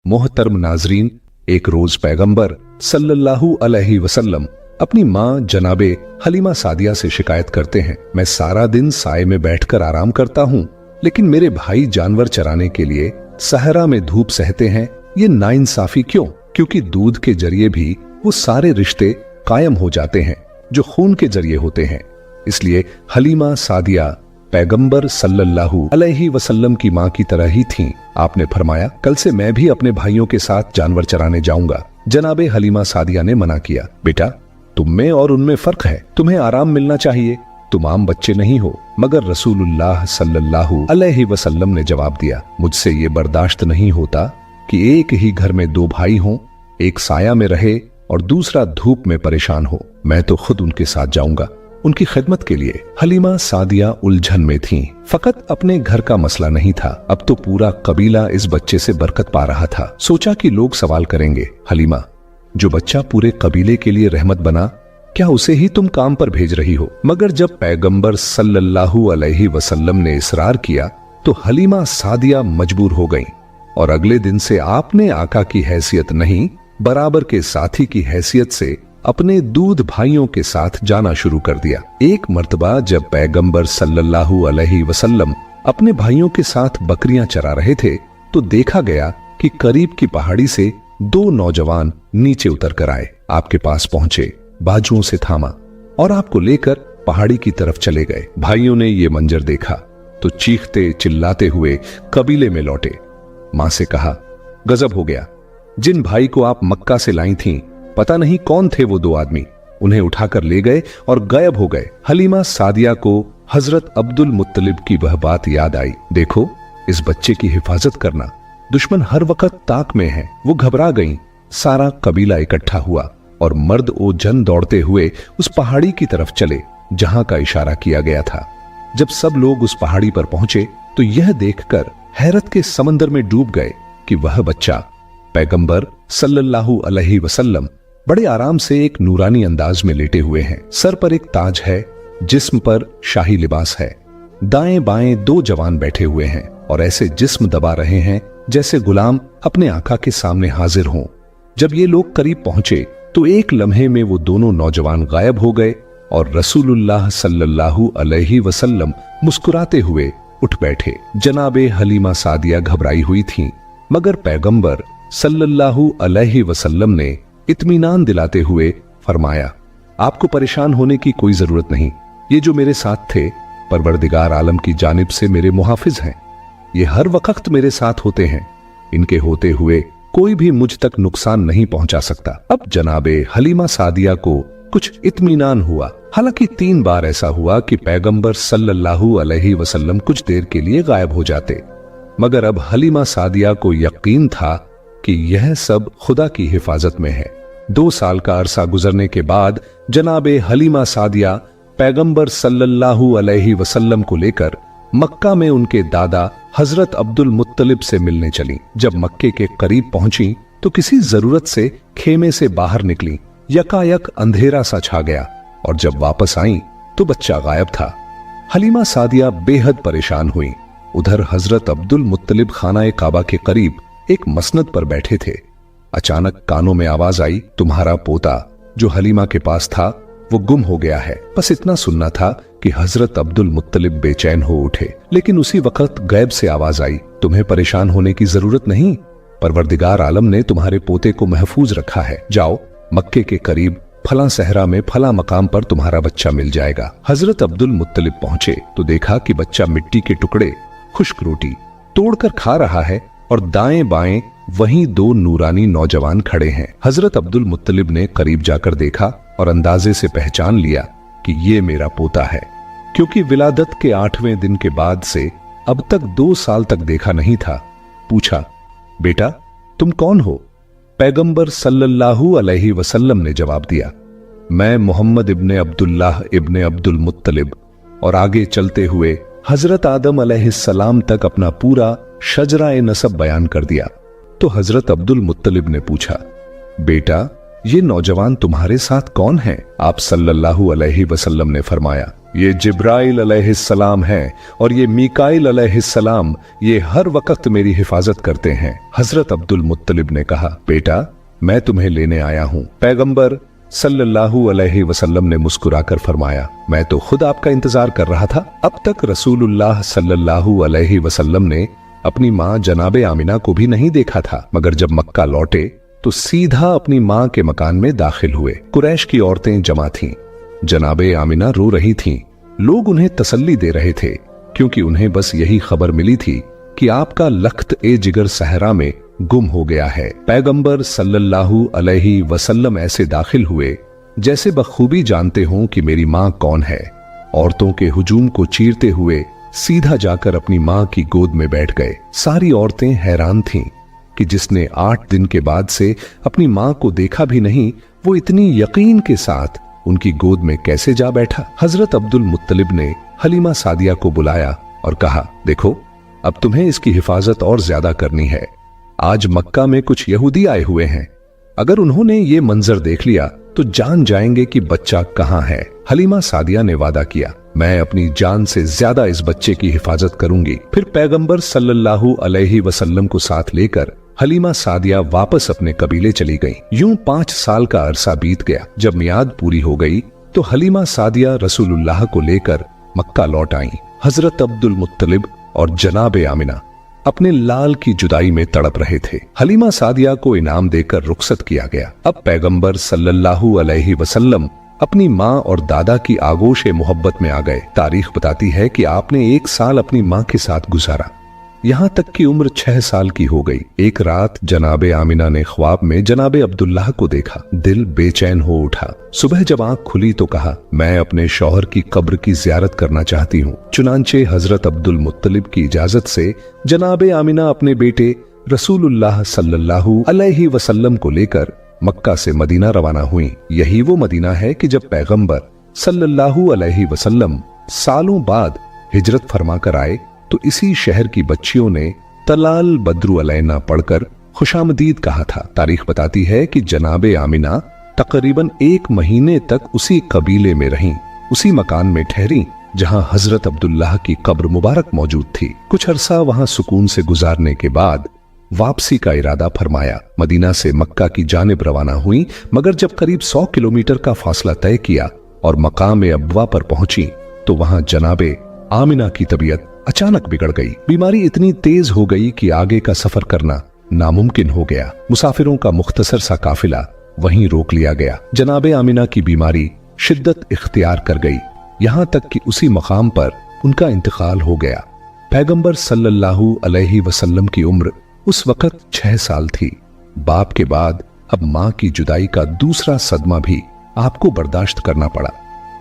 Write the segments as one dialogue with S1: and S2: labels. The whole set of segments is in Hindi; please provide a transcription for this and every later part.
S1: मोहतरम नाजरीन, एक रोज पैगंबर सल्लल्लाहु अलैहि वसल्लम अपनी माँ जनाबे हलीमा सादिया से शिकायत करते हैं, मैं सारा दिन साए में बैठकर आराम करता हूँ, लेकिन मेरे भाई जानवर चराने के लिए सहरा में धूप सहते हैं। ये नाइंसाफी क्यों? क्योंकि दूध के जरिए भी वो सारे रिश्ते कायम हो जाते हैं जो खून के जरिए होते हैं। इसलिए हलीमा सादिया पैगंबर सल्लल्लाहु अलैहि वसल्लम की माँ की तरह ही थीं। आपने फरमाया, कल से मैं भी अपने भाइयों के साथ जानवर चराने जाऊंगा। जनाबे हलीमा सादिया ने मना किया, बेटा तुम में और उनमें फर्क है, तुम्हें आराम मिलना चाहिए, तुम आम बच्चे नहीं हो। मगर रसूलुल्लाह सल्लल्लाहु अलैहि वसल्लम ने जवाब दिया, मुझसे ये बर्दाश्त नहीं होता कि एक ही घर में दो भाई हों, एक साया में रहे और दूसरा धूप में परेशान हो। मैं तो खुद उनके साथ जाऊंगा उनकी खिदमत के लिए। हलीमा सादिया उलझन में थीं। फकत अपने घर का मसला नहीं था, अब तो पूरा कबीला इस बच्चे से बरकत पा रहा था। सोचा कि लोग सवाल करेंगे, हलीमा जो बच्चा पूरे कबीले के लिए रहमत बना, क्या उसे ही तुम काम पर भेज रही हो? मगर जब पैगंबर सल्लल्लाहु अलैहि वसल्लम ने इसरार किया तो हलीमा सादिया मजबूर हो गईं और अगले दिन से आपने आका की हैसियत नहीं, बराबर के साथी की हैसियत से अपने दूध भाइयों के साथ जाना शुरू कर दिया। एक मर्तबा जब पैगंबर सल्लल्लाहु अलैहि वसल्लम अपने भाइयों के साथ बकरियां चरा रहे थे तो देखा गया कि करीब की पहाड़ी से दो नौजवान नीचे उतर कर आए, आपके पास पहुंचे, बाजुओं से थामा और आपको लेकर पहाड़ी की तरफ चले गए। भाइयों ने ये मंजर देखा तो चीखते चिल्लाते हुए कबीले में लौटे। मां से कहा, गजब हो गया, जिन भाई को आप मक्का से लाई थीं, पता नहीं कौन थे वो दो आदमी, उन्हें उठाकर ले गए और गायब हो गए। हलीमा सादिया को हजरत अब्दुल मुत्तलिब की वह बात याद आई, देखो इस बच्चे की हिफाजत करना, दुश्मन हर वक्त ताक में है। वो घबरा गईं। सारा कबीला इकट्ठा हुआ और मर्द ओ जन दौड़ते हुए उस पहाड़ी की तरफ चले जहां का इशारा किया गया था। जब सब लोग उस पहाड़ी पर पहुंचे तो यह देखकर हैरत के समंदर में डूब गए कि वह बच्चा पैगंबर सल्लल्लाहु अलैहि वसल्लम बड़े आराम से एक नूरानी अंदाज में लेटे हुए हैं। सर पर एक ताज है, जिस्म पर शाही लिबास है, दाएं बाएं दो जवान बैठे हुए हैं और ऐसे जिस्म दबा रहे हैं जैसे गुलाम अपने आका के सामने हाजिर हों। जब ये लोग करीब पहुंचे तो एक लम्हे में वो दोनों नौजवान गायब हो गए और रसूलुल्लाह सल्लल्लाहु अलैहि वसल्लम मुस्कुराते हुए उठ बैठे। जनाबे हलीमा सादिया घबराई हुई थीं, मगर पैगंबर सल्लल्लाहु अलैहि वसल्लम ने इत्मीनान दिलाते हुए फरमाया, आपको परेशान होने की कोई जरूरत नहीं, ये जो मेरे साथ थे परवरदिगार आलम की जानिब से मेरे मुहाफिज हैं, ये हर वक्त मेरे साथ होते हैं, इनके होते हुए कोई भी मुझ तक नुकसान नहीं पहुंचा सकता। अब जनाबे हलीमा सादिया को कुछ इत्मीनान हुआ। हालांकि 3 बार ऐसा हुआ कि पैगंबर सल्लल्लाहु अलैहि वसल्लम कुछ देर के लिए गायब हो जाते, मगर अब हलीमा सादिया को यकीन था कि यह सब खुदा की हिफाजत में है। 2 साल का अरसा गुजरने के बाद जनाबे हलीमा सादिया पैगंबर सल्लल्लाहु अलैहि वसल्लम को लेकर मक्का में उनके दादा हजरत अब्दुल मुत्तलिब से मिलने चली। जब मक्के के करीब पहुंची तो किसी जरूरत से खेमे से बाहर निकली। यकायक अंधेरा सा छा गया और जब वापस आई तो बच्चा गायब था। हलीमा सादिया बेहद परेशान हुई। उधर हजरत अब्दुल मुत्तलिब खाना काबा के करीब एक मसनद पर बैठे थे। अचानक कानों में आवाज आई, तुम्हारा पोता जो हलीमा के पास था वो गुम हो गया है। बस इतना सुनना था कि हजरत अब्दुल मुत्तलिब बेचैन हो उठे, लेकिन उसी वक्त गैब से आवाज आई, तुम्हें परेशान होने की जरूरत नहीं, परवरदिगार आलम ने तुम्हारे पोते को महफूज रखा है। जाओ, मक्के के करीब फला सहरा में फला मकाम पर तुम्हारा बच्चा मिल जाएगा। हजरत अब्दुल मुत्तलिब पहुंचे तो देखा कि बच्चा मिट्टी के टुकड़े खुश्क रोटी तोड़कर खा रहा है और दाएं बाएं वहीं 2 नूरानी नौजवान खड़े हैं। हजरत अब्दुल मुत्तलिब ने करीब जाकर देखा और अंदाजे से पहचान लिया कि ये मेरा पोता है, क्योंकि विलादत के 8वें दिन के बाद से अब तक 2 साल तक देखा नहीं था। पूछा, बेटा तुम कौन हो? पैगंबर सल्लल्लाहु अलैहि वसल्लम ने जवाब दिया, मैं मोहम्मद इब्ने अब्दुल्लाह इब्ने अब्दुल मुत्तलिब। और आगे चलते हुए हजरत आदम अलैहिस्सलाम तक अपना पूरा शजरा नसब बयान कर दिया। तो हजरत अब्दुल मुत्तलिब ने पूछा, बेटा ये नौजवान तुम्हारे साथ कौन है? आप सल्लल्लाहु अलैहि वसल्लम ने फरमाया, ये जिब्राइल अलैहिस्सलाम हैं और ये मीकाइल अलैहिस्सलाम, ये हर वक्त मेरी हिफाजत करते हैं। हजरत अब्दुल मुत्तलिब ने कहा, बेटा मैं तुम्हें लेने आया हूँ। पैगंबर सल्लल्लाहु अलैहि वसल्लम ने मुस्कुराकर फरमाया, मैं तो खुद आपका इंतजार कर रहा था। अब तक रसूलुल्लाह सल्लल्लाहु अलैहि वसल्लम ने अपनी माँ जनाबे आमिना को भी नहीं देखा था, मगर जब मक्का लौटे तो सीधा अपनी माँ के मकान में दाखिल हुए। कुरैश की औरतें जमा थीं। जनाबे आमिना रो रही थीं। लोग उन्हें तसल्ली दे रहे थे, क्योंकि उन्हें बस यही खबर मिली थी कि आपका लख्त ए जिगर सहरा में गुम हो गया है। पैगंबर सल्लल्लाहु अलैहि वसल्लम ऐसे दाखिल हुए जैसे बखूबी जानते हों कि मेरी माँ कौन है। औरतों के हुजूम को चीरते हुए सीधा जाकर अपनी माँ की गोद में बैठ गए। सारी औरतें हैरान थीं कि जिसने 8 दिन के बाद से अपनी माँ को देखा भी नहीं, वो इतनी यकीन के साथ उनकी गोद में कैसे जा बैठा। हजरत अब्दुल मुत्तलिब ने हलीमा सादिया को बुलाया और कहा, देखो अब तुम्हें इसकी हिफाजत और ज्यादा करनी है। आज मक्का में कुछ यहूदी आए हुए हैं, अगर उन्होंने ये मंजर देख लिया तो जान जाएंगे कि बच्चा कहाँ है। हलीमा सादिया ने वादा किया, मैं अपनी जान से ज्यादा इस बच्चे की हिफाजत करूंगी। फिर पैगंबर सल्लल्लाहु अलैहि वसल्लम को साथ लेकर हलीमा सादिया वापस अपने कबीले चली गईं। यूं 5 साल का अरसा बीत गया। जब मियाद पूरी हो गई तो हलीमा सादिया रसूलुल्लाह को लेकर मक्का लौट आईं। हजरत अब्दुल मुत्तलिब और जनाबे आमिना अपने लाल की जुदाई में तड़प रहे थे। हलीमा सादिया को इनाम देकर रुखसत किया गया। अब पैगंबर सल्लल्लाहु अलैहि वसल्लम अपनी माँ और दादा की आगोश मोहब्बत में आ गए। तारीख बताती है कि आपने 1 साल अपनी माँ के साथ गुजारा, यहाँ तक की उम्र 6 साल की हो गई। एक रात जनाबे आमिना ने ख्वाब में जनाबे अब्दुल्लाह को देखा। दिल बेचैन हो उठा। सुबह जब आंख खुली तो कहा, मैं अपने शौहर की कब्र की जियारत करना चाहती हूँ। चुनांचे हजरत अब्दुल मुत्तलिब की इजाजत से जनाबे आमिना अपने बेटे रसूलुल्लाह सल्लल्लाहु अलैहि वसल्लम को लेकर मक्का से मदीना रवाना हुई। यही वो मदीना है कि जब पैगंबर सल्लल्लाहु अलैहि वसल्लम सालों बाद हिजरत फरमा कर आए तो इसी शहर की बच्चियों ने तलाल बद्रु अलैना पढ़कर खुशामदीद कहा था। तारीख बताती है कि जनाबे आमिना तकरीबन 1 महीने तक उसी कबीले में रहीं, उसी मकान में ठहरी जहां हजरत अब्दुल्लाह की कब्र मुबारक मौजूद थी। कुछ अरसा वहां सुकून से गुजारने के बाद वापसी का इरादा फरमाया। मदीना से मक्का की जानिब रवाना हुई, मगर जब करीब 100 किलोमीटर का फासला तय किया और मकाम अब्वा पर पहुंची तो वहां जनाबे आमिना की तबीयत अचानक बिगड़ गई। बीमारी इतनी तेज हो गई कि आगे का सफर करना नामुमकिन हो गया। मुसाफिरों का मुख्तसर सा काफिला वहीं रोक लिया गया। जनाबे आमिना की बीमारी शिद्दत इख्तियार कर गई, यहां तक कि उसी मकाम पर उनका इंतकाल हो गया। पैगंबर सल्लल्लाहु अलैहि वसल्लम की उम्र उस वक्त 6 साल थी। बाप के बाद अब मां की जुदाई का दूसरा सदमा भी आपको बर्दाश्त करना पड़ा।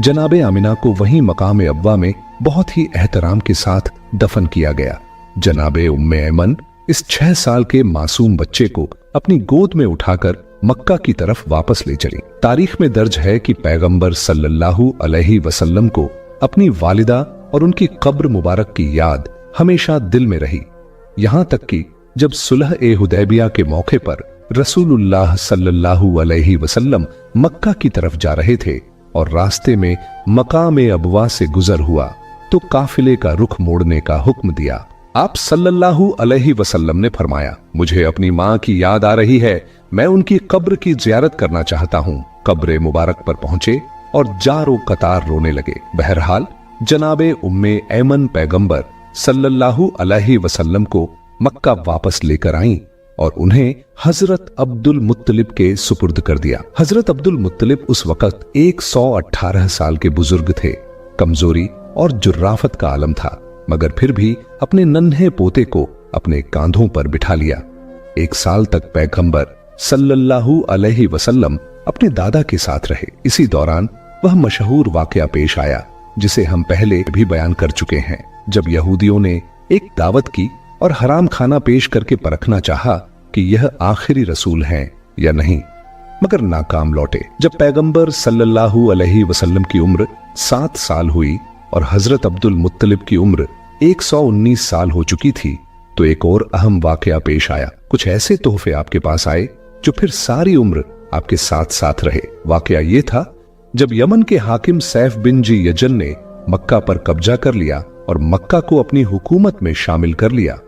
S1: जनाबे आमिना को वहीं मकाम अब्वा में बहुत ही एहतराम के साथ दफन किया गया। जनाबे उम्मे ऐमन इस 6 साल के मासूम बच्चे को अपनी गोद में उठाकर मक्का की तरफ वापस ले चली। तारीख में दर्ज है कि पैगंबर सल्लल्लाहु अलैहि वसल्लम को अपनी वालिदा और उनकी कब्र मुबारक की याद हमेशा दिल में रही। यहां तक कि जब सुलह ए हुदैबिया के मौके पर रसूलुल्लाह सल्लल्लाहु अलैहि वसल्लम मक्का की तरफ जा रहे थे और रास्ते में मकाम अब्वा से गुजर हुआ तो काफिले का रुख मोड़ने का हुक्म दिया। आप सल्लल्लाहु अलैहि वसल्लम ने फरमाया, मुझे अपनी माँ की याद आ रही है, मैं उनकी कब्र की जियारत करना चाहता हूँ। कब्र मुबारक पर पहुंचे और जारो कतार रोने लगे। बहरहाल जनाबे उम्मे ऐमन पैगंबर सल्लल्लाहु अलैहि वसल्लम को मक्का वापस लेकर आईं और उन्हें हजरत अब्दुल मुत्तलिब के सुपुर्द कर दिया। हजरत अब्दुल मुत्तलिब उस वक्त 118 साल के बुजुर्ग थे। कमजोरी और जुर्राफत का आलम था, मगर फिर भी अपने नन्हे पोते को अपने कांधों पर बिठा लिया। 1 साल तक पैगंबर सल्लल्लाहु अलैहि वसल्लम अपने दादा के साथ रहे। इसी दौरान वह मशहूर वाकया पेश आया जिसे हम पहले भी बयान कर चुके हैं, जब यहूदियों ने एक दावत की और हराम खाना पेश करके परखना चाहा कि यह आखिरी रसूल हैं या नहीं, मगर नाकाम लौटे। जब पैगंबर सल्लल्लाहु अलैहि वसल्लम की उम्र 7 साल हुई और हजरत अब्दुल मुत्तलिब की उम्र 119 साल हो चुकी थी तो एक और अहम वाकया पेश आया। कुछ ऐसे तोहफे आपके पास आए जो फिर सारी उम्र आपके साथ साथ रहे। वाकया ये था, जब यमन के हाकिम सैफ बिन जी यजन ने मक्का पर कब्जा कर लिया और मक्का को अपनी हुकूमत में शामिल कर लिया,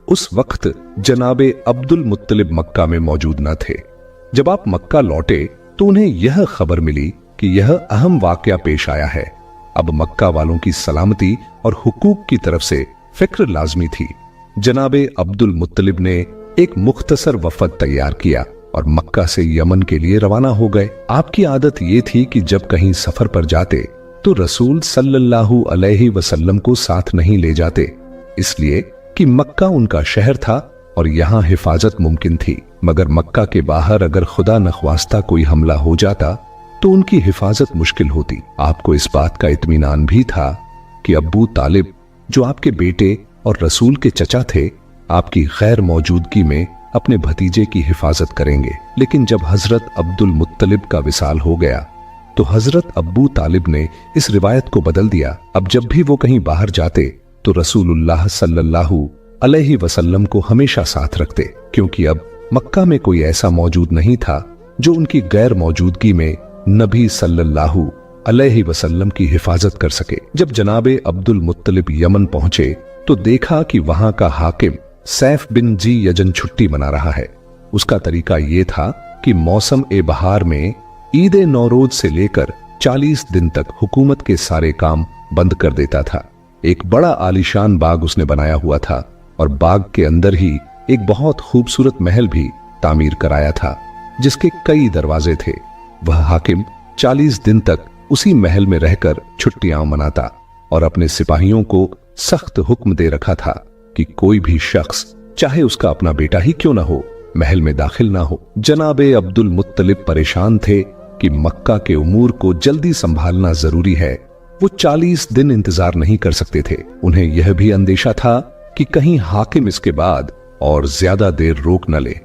S1: उस वक्त जनाबे अब्दुल मुत्तलिब मक्का में मौजूद न थे। जब आप मक्का लौटे तो उन्हें यह खबर मिली कि यह अहम वाकया पेश आया है। अब मक्का वालों की सलामती और हुकूक की तरफ से फिक्र लाजमी थी। जनाबे अब्दुल मुत्तलिब ने एक मुख्तसर वफद तैयार किया और मक्का से यमन के लिए रवाना हो गए। आपकी आदत ये थी कि जब कहीं सफर पर जाते तो रसूल सल्लल्लाहु अलैहि वसल्लम को साथ नहीं ले जाते, इसलिए कि मक्का उनका शहर था और यहाँ हिफाजत मुमकिन थी। मगर मक्का के बाहर अगर खुदा नख्वास्ता कोई हमला हो जाता तो उनकी हिफाजत मुश्किल होती। आपको इस बात का इत्मीनान भी था कि अब्बू तालिब, जो आपके बेटे और रसूल के चचा थे, आपकी गैर मौजूदगी में अपने भतीजे की हिफाजत करेंगे। लेकिन जब हजरत अब्दुल मुत्तलिब का विसाल हो गया तो हजरत अब्बू तालिब ने इस रिवायत को बदल दिया। अब जब भी वो कहीं बाहर जाते तो रसूलुल्लाह सल्लल्लाहु अलैहि वसल्लम को हमेशा साथ रखते, क्योंकि अब मक्का में कोई ऐसा मौजूद नहीं था जो उनकी गैर मौजूदगी में नबी सल्लल्लाहु अलैहि वसल्लम की हिफाजत कर सके। जब जनाबे अब्दुल मुत्तलिब यमन पहुंचे तो देखा कि वहां का हाकिम सैफ बिन जी यजन छुट्टी मना रहा है। उसका तरीका यह था कि मौसम ए बहार में ईद ए नौरोज से लेकर 40 दिन तक हुकूमत के सारे काम बंद कर देता था। एक बड़ा आलीशान बाग उसने बनाया हुआ था और बाग के अंदर ही एक बहुत खूबसूरत महल भी तामीर कराया था, जिसके कई दरवाजे थे। वह हाकिम 40 दिन तक उसी महल में रहकर छुट्टियां मनाता और अपने सिपाहियों को सख्त हुक्म दे रखा था कि कोई भी शख्स, चाहे उसका अपना बेटा ही क्यों ना हो, महल में दाखिल ना हो। जनाबे अब्दुल मुत्तलिब परेशान थे कि मक्का के उमूर को जल्दी संभालना जरूरी है। वो 40 दिन इंतजार नहीं कर सकते थे। उन्हें यह भी अंदेशा था कि कहीं हाकिम इसके बाद और ज्यादा देर रोक न ले।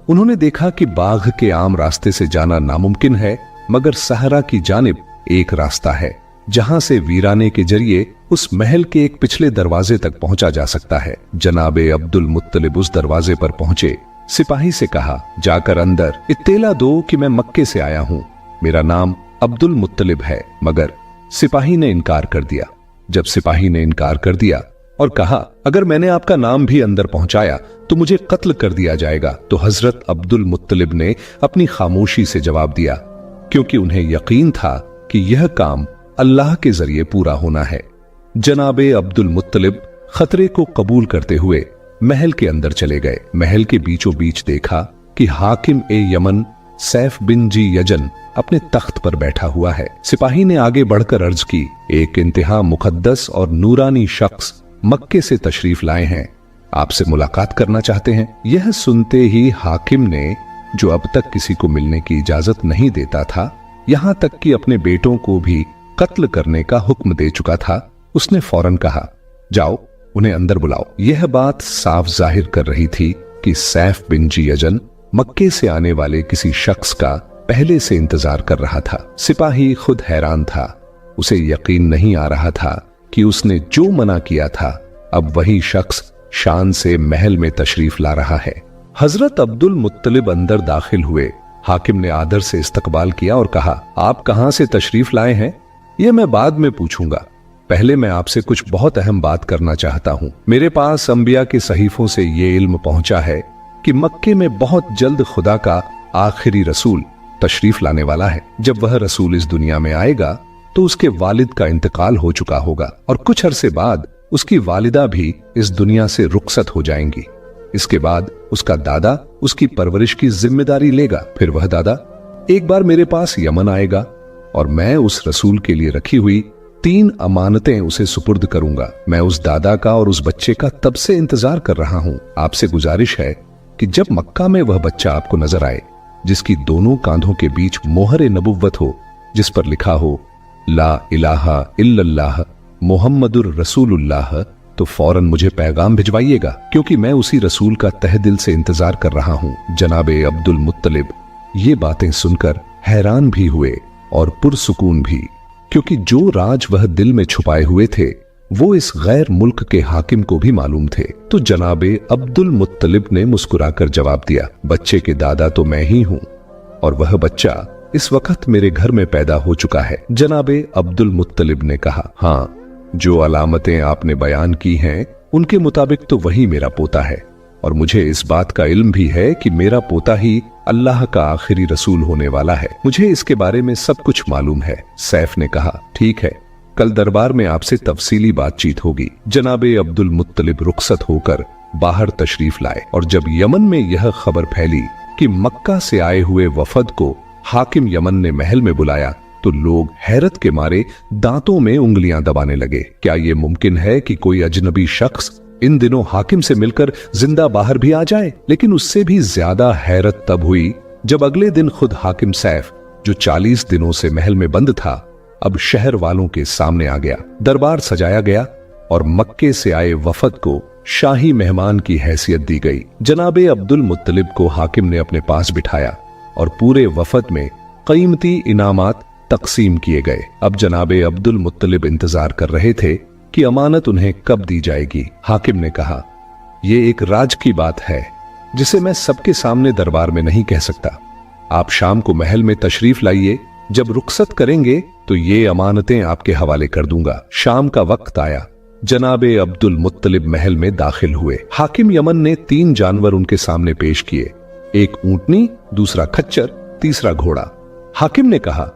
S1: उन्होंने देखा कि बाघ के आम रास्ते से जाना नामुमकिन है, मगर सहरा की जानिब एक रास्ता है जहां से वीराने के जरिए उस महल के एक पिछले दरवाजे तक पहुंचा जा सकता है। जनाबे अब्दुल मुत्तलिब उस दरवाजे पर पहुंचे। सिपाही से कहा, जाकर अंदर इत्तेला दो कि मैं मक्के से आया हूं, मेरा नाम अब्दुल मुत्तलिब है। मगर सिपाही ने इनकार कर दिया। जब सिपाही ने इनकार कर दिया और कहा, अगर मैंने आपका नाम भी अंदर पहुंचाया तो मुझे कत्ल कर दिया जाएगा, तो हजरत अब्दुल मुत्तलिब ने अपनी खामोशी से जवाब दिया, क्योंकि उन्हें यकीन था कि यह काम अल्लाह के जरिए पूरा होना है। जनाबे अब्दुल मुत्तलिब खतरे को कबूल करते हुए महल के अंदर चले गए। महल के बीचों बीच देखा कि हाकिम ए यमन सैफ बिन जी यजन अपने तख्त पर बैठा हुआ है। सिपाही ने आगे बढ़कर अर्ज की, एक इंतहा मुकद्दस और नूरानी शख्स मक्के से तशरीफ लाए हैं, आपसे मुलाकात करना चाहते हैं। यह सुनते ही हाकिम ने, जो अब तक किसी को मिलने की इजाजत नहीं देता था, यहां तक कि अपने बेटों को भी कत्ल करने का हुक्म दे चुका था, उसने फौरन कहा, जाओ उन्हें अंदर बुलाओ। यह बात साफ जाहिर कर रही थी कि सैफ बिन जी यजन मक्के से आने वाले किसी शख्स का पहले से इंतजार कर रहा था। सिपाही खुद हैरान था। उसे यकीन नहीं आ रहा था कि उसने जो मना किया था, अब वही शख्स शान से महल में तशरीफ ला रहा है। हजरत अब्दुल मुत्तलिब अंदर दाखिल हुए। हाकिम ने आदर से इस्तकबाल किया और कहा, आप कहां से तशरीफ लाए हैं यह मैं बाद में पूछूंगा, पहले मैं आपसे कुछ बहुत अहम बात करना चाहता हूं। मेरे पास अंबिया के सहीफों से ये इल्म पहुंचा है कि मक्के में बहुत जल्द खुदा का आखिरी रसूल तशरीफ लाने वाला है। जब वह रसूल इस दुनिया में आएगा तो उसके वालिद का इंतकाल हो चुका होगा और कुछ अरसे बाद उसकी वालिदा भी इस दुनिया से रुखसत हो जाएंगी। इसके बाद उसका दादा उसकी परवरिश की जिम्मेदारी लेगा। फिर वह दादा एक बार मेरे पास यमन आएगा और मैं उस रसूल के लिए रखी हुई 3 अमानतें उसे सुपुर्द करूंगा। मैं उस दादा का और उस बच्चे का तब से इंतजार कर रहा हूं। आपसे गुजारिश है कि जब मक्का में वह बच्चा आपको नजर आए जिसकी दोनों कांधों के बीच मोहर नबुव्वत हो, जिस पर लिखा हो ला इलाहा इल्लल्लाह मुहम्मदुर रसूलुल्लाह, तो फौरन मुझे पैगाम भिजवाइएगा, क्योंकि मैं उसी रसूल का तहे दिल से इंतजार कर रहा हूं। जनाबे अब्दुल मुत्तलिब ये बातें सुनकर हैरान भी हुए और पुरसुकून भी, क्योंकि जो राज वह दिल में छुपाए हुए थे वो इस गैर मुल्क के हाकिम को भी मालूम थे। तो जनाबे अब्दुल मुत्तलिब ने मुस्कुराकर जवाब दिया, बच्चे के दादा तो मैं ही हूं, और वह बच्चा इस वक्त मेरे घर में पैदा हो चुका है। जनाबे अब्दुल मुत्तलिब ने कहा, हाँ, जो अलामतें आपने बयान की हैं उनके मुताबिक तो वही मेरा पोता है, और मुझे इस बात का इल्म भी है कि मेरा पोता ही अल्लाह का आखिरी रसूल होने वाला है। मुझे इसके बारे में सब कुछ मालूम है। सैफ ने कहा, ठीक है, कल दरबार में आपसे तफसीली बातचीत होगी। जनाबे अब्दुल मुत्तलिब रुखसत होकर बाहर तशरीफ लाए, और जब यमन में यह खबर फैली कि मक्का से आए हुए वफद को हाकिम यमन ने महल में बुलाया, तो लोग हैरत के मारे दांतों में उंगलियां दबाने लगे। क्या यह मुमकिन है कि कोई अजनबी शख्स इन दिनों हाकिम से मिलकर जिंदा बाहर भी आ जाए? लेकिन उससे भी ज्यादा हैरत तब हुई जब अगले दिन खुद हाकिम सैफ, जो 40 दिनों से महल में बंद था, अब शहर वालों के सामने आ गया। दरबार सजाया गया और मक्के से आए वफद को शाही मेहमान की हैसियत दी गई। जनाबे अब्दुल मुत्तलिब को हाकिम ने अपने पास बिठाया और पूरे वफद में कीमती इनामात तकसीम किए गए। अब जनाबे अब्दुल मुत्तलिब इंतजार कर रहे थे कि अमानत उन्हें कब दी जाएगी। हाकिम ने कहा, यह एक राज की बात है जिसे मैं सबके सामने दरबार में नहीं कह सकता। आप शाम को महल में तशरीफ लाइए, जब रुखसत करेंगे तो ये अमानतें आपके हवाले कर दूंगा। शाम का वक्त आया। जनाबे अब्दुल मुत्तलिब महल में दाखिल हुए। हाकिम यमन ने 3 जानवर उनके सामने पेश किए, एक ऊंटनी, दूसरा खच्चर, तीसरा घोड़ा। हाकिम ने कहा,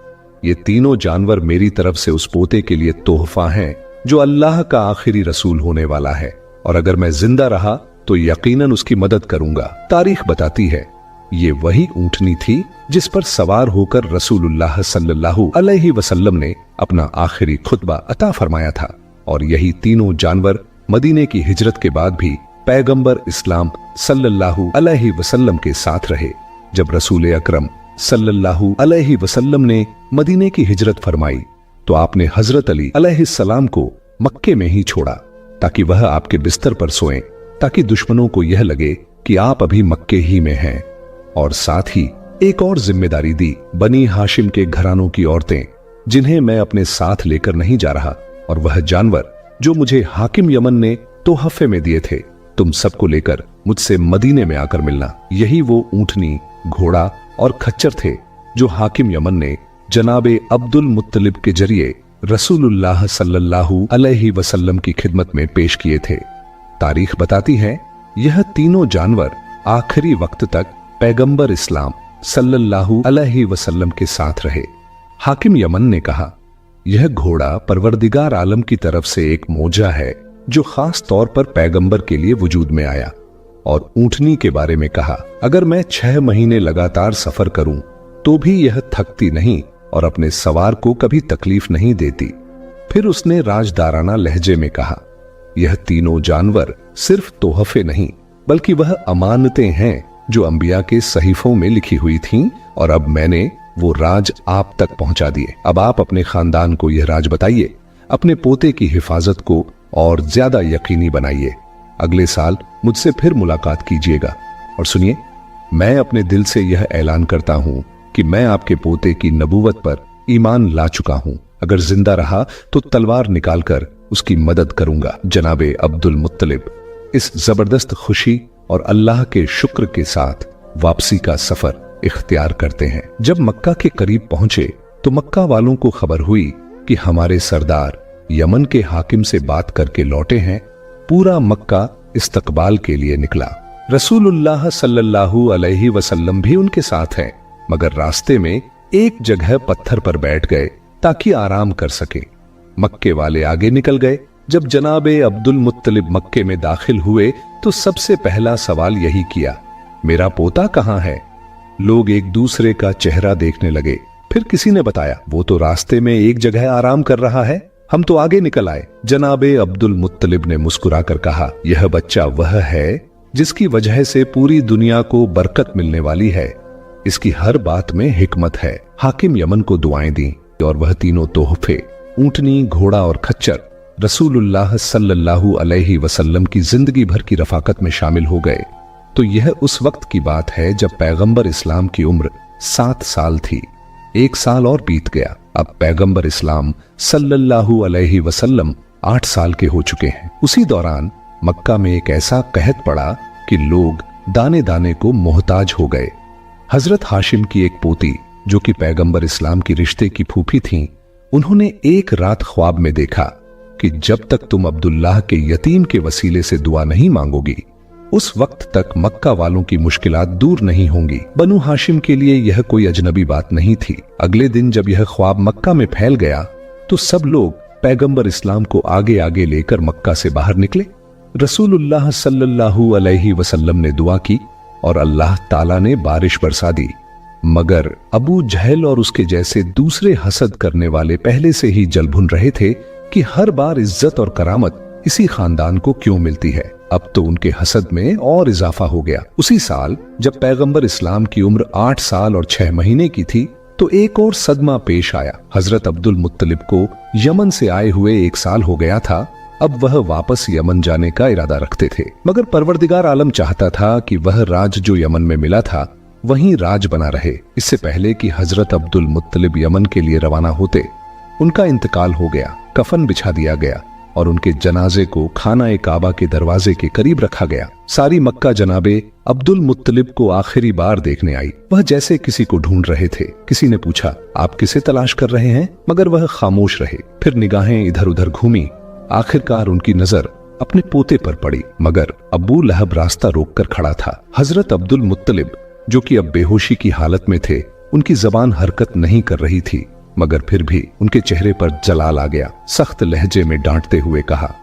S1: ये तीनों जानवर मेरी तरफ से उस पोते के लिए तोहफा हैं जो अल्लाह का आखिरी रसूल होने वाला है, और अगर मैं जिंदा रहा तो यकीनन उसकी मदद करूंगा। तारीख बताती है ये वही ऊंटनी थी जिस पर सवार होकर रसूलुल्लाह सल्लल्लाहु अलैहि वसल्लम ने अपना आखिरी खुतबा अता फरमाया था, और यही तीनों जानवर मदीने की हिजरत के बाद भी पैगंबर इस्लाम सल्लल्लाहु अलैहि वसल्लम के साथ रहे। जब रसूल अकरम सल्लल्लाहु अलैहि वसल्लम ने मदीने की हिजरत फरमाई तो आपने हजरत अली अलैहिस्सलाम को मक्के में ही छोड़ा ताकि वह आपके बिस्तर पर सोएं, ताकि दुश्मनों को यह लगे कि आप अभी मक्के ही में हैं। और साथ ही एक और जिम्मेदारी दी, बनी हाशिम के घरानों की औरतें जिन्हें मैं अपने साथ लेकर नहीं जा रहा, और वह जानवर जो मुझे हाकिम यमन ने तोहफे में दिए थे, तुम सबको लेकर मुझसे मदीने में आकर मिलना। यही वो ऊंटनी, घोड़ा और खच्चर थे जो हाकिम यमन ने जनाबे अब्दुल मुत्तलिब के जरिए रसूलुल्लाह सल्लल्लाहु अलैहि वसल्लम की खिदमत में पेश किए थे। तारीख बताती है यह तीनों जानवर आखिरी वक्त तक पैगंबर इस्लाम सल्लल्लाहु अलैहि वसल्लम के साथ रहे। हाकिम यमन ने कहा, यह घोड़ा परवरदिगार आलम की तरफ से एक मोजा है जो खास तौर पर पैगंबर के लिए वजूद में आया। और ऊंटनी के बारे में कहा, अगर मैं 6 महीने लगातार सफर करूं तो भी यह थकती नहीं और अपने सवार को कभी तकलीफ नहीं देती। फिर उसने राजदाराना लहजे में कहा, यह तीनों जानवर सिर्फ तोहफे नहीं बल्कि वह अमानतें हैं जो अंबिया के सहीफों में लिखी हुई थीं, और अब मैंने वो राज आप तक पहुंचा दिए। अब आप अपने खानदान को यह राज बताइए, अपने पोते की हिफाजत को और ज्यादा यकीनी बनाइए। अगले साल मुझसे फिर मुलाकात कीजिएगा। और सुनिए, मैं अपने दिल से यह ऐलान करता हूं कि मैं आपके पोते की नबूवत पर ईमान ला चुका हूं। अगर जिंदा रहा तो तलवार निकालकर उसकी मदद करूंगा। जनाबे अब्दुल मुत्तलिब इस जबरदस्त खुशी और अल्लाह के शुक्र के साथ वापसी का सफर इख्तियार करते हैं। जब मक्का के करीब पहुंचे तो मक्का वालों को खबर हुई कि हमारे सरदार यमन के हाकिम से बात करके लौटे हैं। पूरा मक्का इस्तकबाल के लिए निकला। रसूलुल्लाह सल्लल्लाहु अलैहि वसल्लम भी उनके साथ हैं, मगर रास्ते में एक जगह पत्थर पर बैठ गए ताकि आराम कर सके। मक्के वाले आगे निकल गए। जब जनाबे अब्दुल मुत्तलिब मक्के में दाखिल हुए तो सबसे पहला सवाल यही किया, मेरा पोता कहां है? लोग एक दूसरे का चेहरा देखने लगे। फिर किसी ने बताया, वो तो रास्ते में एक जगह आराम कर रहा है, हम तो आगे निकल आए। जनाबे अब्दुल मुत्तलिब ने मुस्कुराकर कहा, यह बच्चा वह है जिसकी वजह से पूरी दुनिया को बरकत मिलने वाली है। इसकी हर बात में हिकमत है। हाकिम यमन को दुआएं दी और वह तीनों तोहफे, ऊंटनी, घोड़ा और खच्चर रसूलुल्लाह सल्लल्लाहु अलैहि वसल्लम की जिंदगी भर की रफाकत में शामिल हो गए। तो यह उस वक्त की बात है जब पैगंबर इस्लाम की उम्र 7 साल थी। 1 साल और बीत गया। अब पैगंबर इस्लाम सल्लल्लाहु अलैहि वसल्लम 8 साल के हो चुके हैं। उसी दौरान मक्का में एक ऐसा कहत पड़ा कि लोग दाने दाने को मोहताज हो गए। हजरत हाशिम की एक पोती जो कि पैगंबर इस्लाम की रिश्ते की फूफी थीं, उन्होंने एक रात ख्वाब में देखा कि जब तक तुम अब्दुल्लाह के यतीम के वसीले से दुआ नहीं मांगोगी, उस वक्त तक मक्का वालों की मुश्किलात दूर नहीं होंगी। बनु हाशिम के लिए यह कोई अजनबी बात नहीं थी। अगले दिन जब यह ख्वाब मक्का में फैल गया तो सब लोग पैगंबर इस्लाम को आगे आगे लेकर मक्का से बाहर निकले। रसूलुल्लाह सल्लल्लाहु अलैहि वसल्लम ने दुआ की और अल्लाह ताला ने बारिश बरसा दी, मगर अबू जहल और उसके जैसे दूसरे हसद करने वाले पहले से ही जल भुन रहे थे कि हर बार इज्जत और करामत इसी खानदान को क्यों मिलती है। अब तो उनके हसद में और इजाफा हो गया। उसी साल जब पैगंबर इस्लाम की उम्र 8 साल और 6 महीने की थी तो एक और सदमा पेश आया। हजरत अब्दुल मुत्तलिब को यमन से आए हुए 1 साल हो गया था। अब वह वापस यमन जाने का इरादा रखते थे, मगर परवरदिगार आलम चाहता था कि वह राज जो यमन में मिला था वहीं राज बना रहे। इससे पहले कि हजरत अब्दुल मुत्तलिब यमन के लिए रवाना होते, उनका इंतकाल हो गया। कफन बिछा दिया गया और उनके जनाजे को खाना काबा के दरवाजे के करीब रखा गया। सारी मक्का जनाबे अब्दुल मुत्तलिब को आखिरी बार देखने आई। वह जैसे किसी को ढूंढ रहे थे। किसी ने पूछा, आप किसे तलाश कर रहे हैं? मगर वह खामोश रहे। फिर निगाहें इधर उधर घूमी। आखिरकार उनकी नजर अपने पोते पर पड़ी, मगर अबू लहब रास्ता रोककर खड़ा था। हजरत अब्दुल मुत्तलिब जो कि अब बेहोशी की हालत में थे, उनकी जबान हरकत नहीं कर रही थी, मगर फिर भी उनके चेहरे पर जलाल आ गया। सख्त लहजे में डांटते हुए कहा,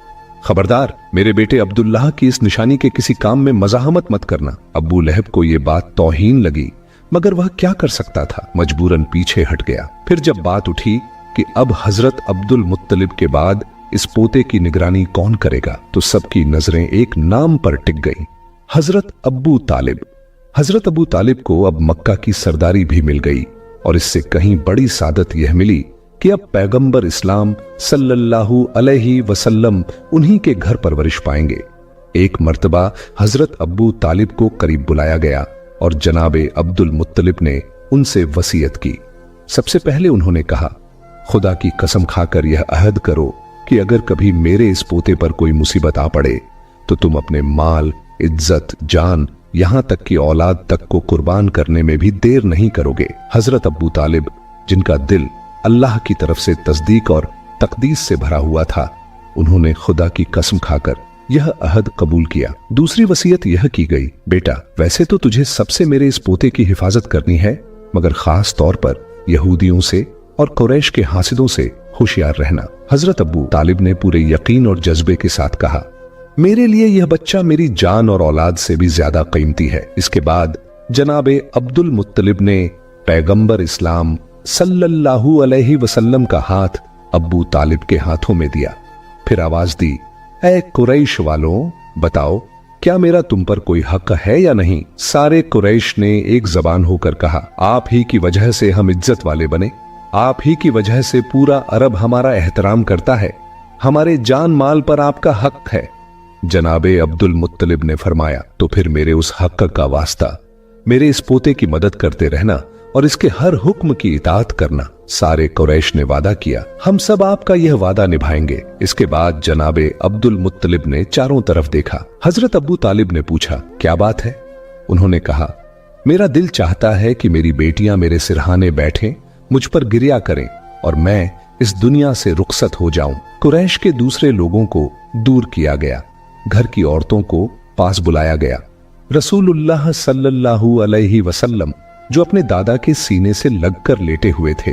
S1: खबरदार, मेरे बेटे अब्दुल्लाह की इस निशानी के किसी काम में मजाहमत मत करना। अबू लहब को यह बात तौहीन लगी, मगर वह क्या कर सकता था, मजबूरन पीछे हट गया। फिर जब बात उठी कि अब हजरत अब्दुल मुत्तलिब के बाद इस पोते की निगरानी कौन करेगा, तो सबकी नजरें एक नाम पर टिक गई, हजरत अबू तालिब। हजरत अबू तालिब को अब मक्का की सरदारी भी मिल गई और इससे कहीं बड़ी सादत यह मिली कि अब पैगंबर इस्लाम सल्लल्लाहु अलैहि वसल्लम उन्हीं के घर परवरिश पाएंगे। एक मर्तबा हजरत अबू तालिब को करीब बुलाया गया और जनाबे अब्दुल मुत्तलिब ने उनसे वसीयत की। सबसे पहले उन्होंने कहा, खुदा की कसम खाकर यह अहद करो कि अगर कभी मेरे इस पोते पर कोई मुसीबत आ पड़े तो तुम अपने माल, इज्जत, जान, यहां तक कि औलाद तक को कुर्बान करने में भी देर नहीं करोगे। हजरत अबू तालिब, जिनका दिल अल्लाह की तरफ से तस्दीक और तकदीस से भरा हुआ था, उन्होंने खुदा की कसम खाकर यह अहद कबूल किया। दूसरी वसीयत यह की गई, बेटा, वैसे तो तुझे सबसे मेरे इस पोते की हिफाजत करनी है, मगर खास तौर पर यहूदियों से और कुरैश के हासिदों से होशियार रहना। हजरत अबू तालिब ने पूरे यकीन और जज्बे के साथ कहा, मेरे लिए यह बच्चा मेरी जान और औलाद से भी ज्यादा कीमती है। इसके बाद जनाबे अब्दुल मुत्तलिब ने पैगंबर इस्लाम सल्लल्लाहु अलैहि वसल्लम का हाथ अब्बू तालिब के हाथों में दिया। फिर आवाज दी, ऐ कुरैश वालों, बताओ क्या मेरा तुम पर कोई हक है या नहीं? सारे कुरैश ने एक जबान होकर कहा, आप ही की वजह से हम इज्जत वाले बने, आप ही की वजह से पूरा अरब हमारा एहतराम करता है, हमारे जान माल पर आपका हक है। जनाबे अब्दुल मुत्तलिब ने फरमाया, तो फिर मेरे उस हक का वास्ता मेरे इस पोते की मदद करते रहना और इसके हर हुक्म की इताअत करना। सारे कुरैश ने वादा किया, हम सब आपका यह वादा निभाएंगे। इसके बाद जनाबे अब्दुल मुत्तलिब ने चारों तरफ देखा। हजरत अबू तालिब ने पूछा, क्या बात है? उन्होंने कहा, मेरा दिल चाहता है कि मेरी बेटियां मेरे सिरहाने बैठें, मुझ पर गिरिया करें और मैं इस दुनिया से रुखसत हो जाऊं। कुरैश के दूसरे लोगों को दूर किया गया, घर की औरतों को पास बुलाया गया। रसूलुल्लाह सल्लल्लाहु अलैहि वसल्लम जो अपने दादा के सीने से लगकर लेटे हुए थे,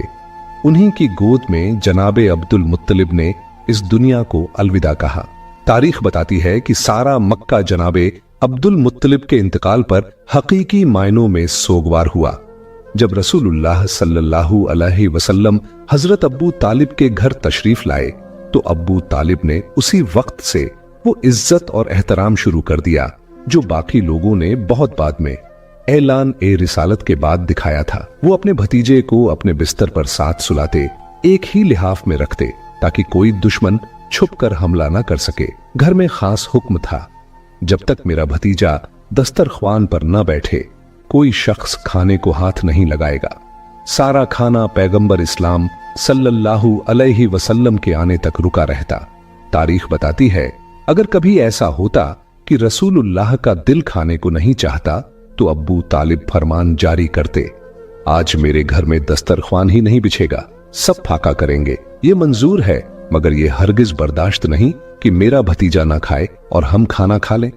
S1: उन्हीं की गोद में जनाबे अब्दुल मुत्तलिब ने इस दुनिया को अलविदा कहा। तारीख बताती है कि सारा मक्का जनाबे अब्दुल मुत्तलिब के इंतकाल पर हकीकी मायनों में सोगवार हुआ। जब रसूलुल्लाह सल्लल्लाहु अलैहि वसल्लम हजरत अब्बू तालिब के घर तशरीफ लाए तो अब्बू तालिब ने उसी वक्त से वो इज्जत और एहतराम शुरू कर दिया जो बाकी लोगों ने बहुत बाद में ऐलान ए रिसालत के बाद दिखाया था। वो अपने भतीजे को अपने बिस्तर पर साथ सुलाते, एक ही लिहाफ में रखते ताकि कोई दुश्मन छुपकर हमला न कर सके। घर में खास हुक्म था, जब तक मेरा भतीजा दस्तरख्वान पर न बैठे कोई शख्स खाने को हाथ नहीं लगाएगा। सारा खाना पैगंबर इस्लाम सल्लल्लाहु अलैहि वसल्लम के आने तक रुका रहता। तारीख बताती है, अगर कभी ऐसा होता कि रसूलुल्लाह का दिल खाने को नहीं चाहता तो अब्बू तालिब फरमान जारी करते, आज मेरे घर में दस्तरख्वान ही नहीं बिछेगा, सब फाका करेंगे। ये मंजूर है, मगर ये हरगिज बर्दाश्त नहीं कि मेरा भतीजा ना खाए और हम खाना खा लें।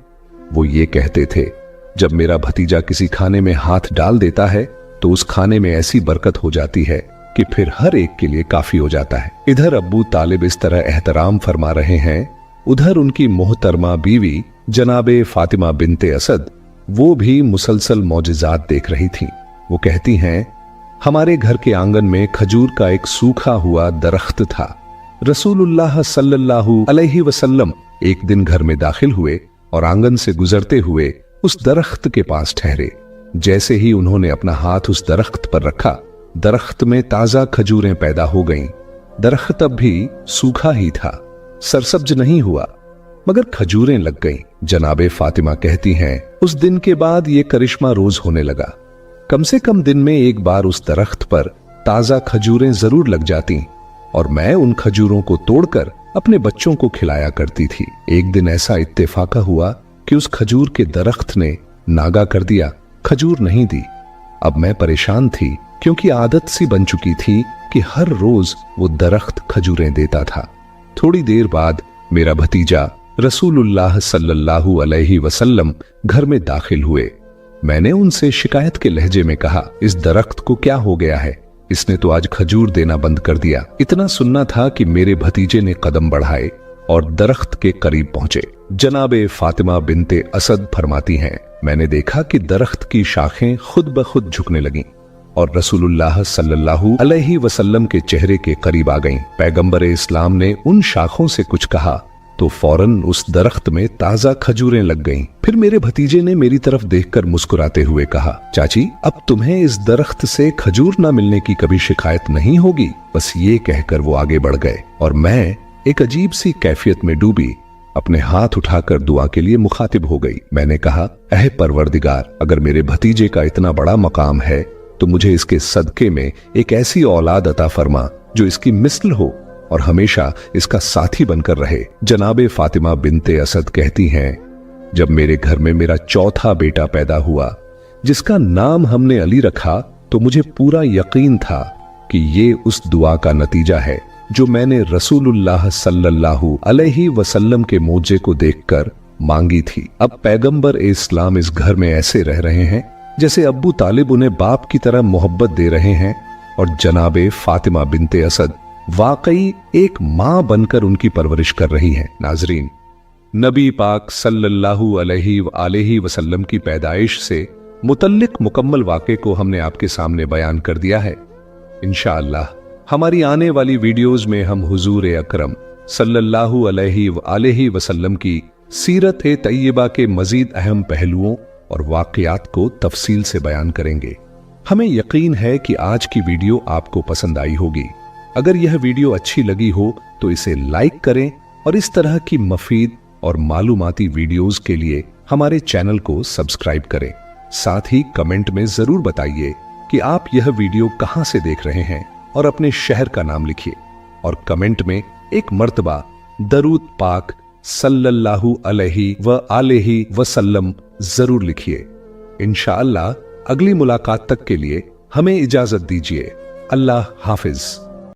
S1: वो ये कहते थे, जब मेरा भतीजा किसी खाने में हाथ डाल देता है तो उस खाने में ऐसी बरकत हो जाती है कि फिर हर एक के लिए काफी हो जाता है। इधर अब्बू तालिब इस तरह एहतराम फरमा रहे हैं, उधर उनकी मोहतरमा बीवी जनाबे फातिमा बिनते असद वो भी मुसलसल मौजिजात देख रही थीं। वो कहती हैं, हमारे घर के आंगन में खजूर का एक सूखा हुआ दरख्त था। रसूलुल्लाह सल्लल्लाहु अलैहि वसल्लम एक दिन घर में दाखिल हुए और आंगन से गुजरते हुए उस दरख्त के पास ठहरे। जैसे ही उन्होंने अपना हाथ उस दरख्त पर रखा, दरख्त में ताजा खजूरें पैदा हो गईं। दरख्त अब भी सूखा ही था, सरसब्ज नहीं हुआ, मगर खजूरें लग गईं। जनाबे फातिमा कहती हैं, उस दिन के बाद ये करिश्मा रोज होने लगा। कम से कम दिन में एक बार उस दरख्त पर ताजा खजूरें जरूर लग जाती और मैं उन खजूरों को तोड़कर अपने बच्चों को खिलाया करती थी। एक दिन ऐसा इत्तेफाका हुआ कि उस खजूर के दरख्त ने नागा कर दिया, खजूर नहीं दी। अब मैं परेशान थी, क्योंकि आदत सी बन चुकी थी कि हर रोज वो दरख्त खजूरें देता था। थोड़ी देर बाद मेरा भतीजा रसूलुल्लाह सल्लल्लाहु अलैहि वसल्लम घर में दाखिल हुए। मैंने उनसे शिकायत के लहजे में कहा, इस दरख्त को क्या हो गया है? इसने तो आज खजूर देना बंद कर दिया। इतना सुनना था कि मेरे भतीजे ने कदम बढ़ाए और दरख्त के करीब पहुंचे। जनाबे फातिमा बिनते असद फरमाती हैं, मैंने देखा कि दरख्त की शाखें खुद ब खुद झुकने लगीं और रसूलुल्लाह सल्लल्लाहु अलैहि वसल्लम के चेहरे के करीब आ गईं। पैगंबर इस्लाम ने उन शाखों से कुछ कहा तो फौरन उस दरख्त में ताजा खजूरें लग गईं। फिर मेरे भतीजे ने मेरी तरफ देखकर मुस्कुराते हुए कहा, चाची, अब तुम्हें इस दरख्त से खजूर ना मिलने की कभी शिकायत नहीं होगी। बस ये कहकर वो आगे बढ़ गए और मैं एक अजीब सी कैफियत में डूबी अपने हाथ उठाकर दुआ के लिए मुखातिब हो गई। मैंने कहा, अहे परवरदिगार, अगर मेरे भतीजे का इतना बड़ा मकाम है तो मुझे इसके सदके में एक ऐसी औलाद अता फरमा जो इसकी मिस्ल हो और हमेशा इसका साथी बनकर रहे। जनाबे फातिमा बिनते असद कहती हैं, जब मेरे घर में मेरा चौथा बेटा पैदा हुआ जिसका नाम हमने अली रखा, तो मुझे पूरा यकीन था कि ये उस दुआ का नतीजा है जो मैंने रसूलुल्लाह सल्लल्लाहु अलैहि वसल्लम के मोजे को देखकर मांगी थी। अब पैगंबर इस्लाम इस घर में ऐसे रह रहे हैं जैसे अब्बू तालिब उन्हें बाप की तरह मोहब्बत दे रहे हैं और जनाबे फातिमा बिनते असद वाकई एक मां बनकर उनकी परवरिश कर रही हैं। नाजरीन, नबी पाक सल्लल्लाहु अलैहि वसल्लम की पैदाइश से मुतल्लिक मुकम्मल वाक़े को हमने आपके सामने बयान कर दिया है। इंशाअल्लाह हमारी आने वाली वीडियोस में हम हुजूर अकरम सल्लल्लाहु अलैहि वसल्लम की सीरत तैयबा के मजीद अहम पहलुओं और वाक़यात को तफसील से बयान करेंगे। हमें यकीन है कि आज की वीडियो आपको पसंद आई होगी। अगर यह वीडियो अच्छी लगी हो तो इसे लाइक करें और इस तरह की मफीद और मालूमाती वीडियोस के लिए हमारे चैनल को सब्सक्राइब करें। साथ ही कमेंट में जरूर बताइए कि आप यह वीडियो कहां से देख रहे हैं और अपने शहर का नाम लिखिए और कमेंट में एक मर्तबा दरूद पाक सल्लल्लाहु अलैहि वसल्लम जरूर लिखिए। इंशाअल्लाह अगली मुलाकात तक के लिए हमें इजाजत दीजिए। अल्लाह हाफिज।